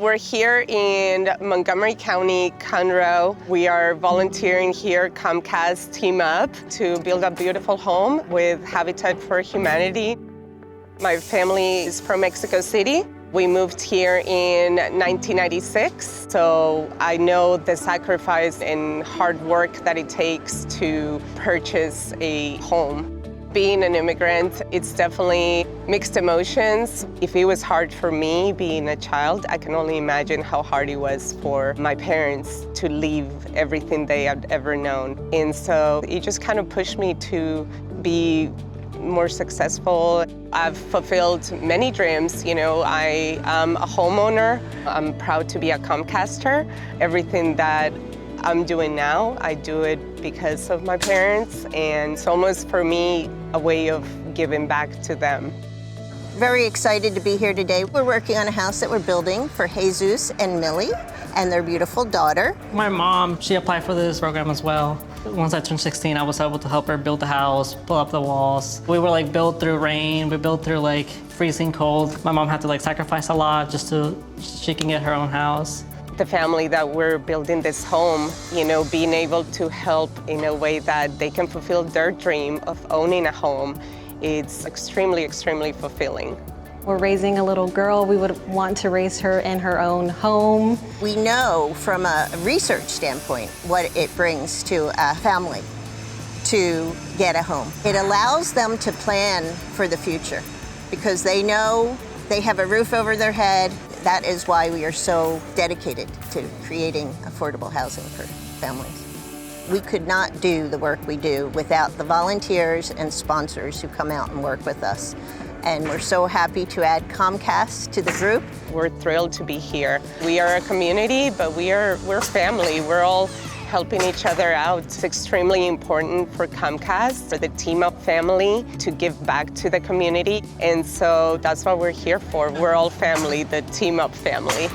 We're here in Montgomery County, Conroe. We are volunteering here, Comcast Team Up, to build a beautiful home with Habitat for Humanity. My family is from Mexico City. We moved here in 1996, so I know the sacrifice and hard work that it takes to purchase a home. Being an immigrant, it's definitely mixed emotions. If it was hard for me being a child, I can only imagine how hard it was for my parents to leave everything they had ever known. And so it just kind of pushed me to be more successful. I've fulfilled many dreams. You know, I am a homeowner. I'm proud to be a Comcaster. Everything that I'm doing now, I do it because of my parents, and it's almost for me a way of giving back to them. Very excited to be here today. We're working on a house that we're building for Jesus and Millie and their beautiful daughter. My mom, she applied for this program as well. Once I turned 16, I was able to help her build the house, pull up the walls. We were like built through rain, we built through like freezing cold. My mom had to like sacrifice a lot just so she can get her own house. The family that we're building this home, you know, being able to help in a way that they can fulfill their dream of owning a home, it's extremely, extremely fulfilling. We're raising a little girl. We would want to raise her in her own home. We know from a research standpoint what it brings to a family to get a home. It allows them to plan for the future because they know they have a roof over their head. That is why we are so dedicated to creating affordable housing for families. We could not do the work we do without the volunteers and sponsors who come out and work with us. And we're so happy to add Comcast to the group. We're thrilled to be here. We are a community, but we're family. We're all helping each other out. It's extremely important for Comcast, for the Team Up family, to give back to the community. And so that's what we're here for. We're all family, the Team Up family.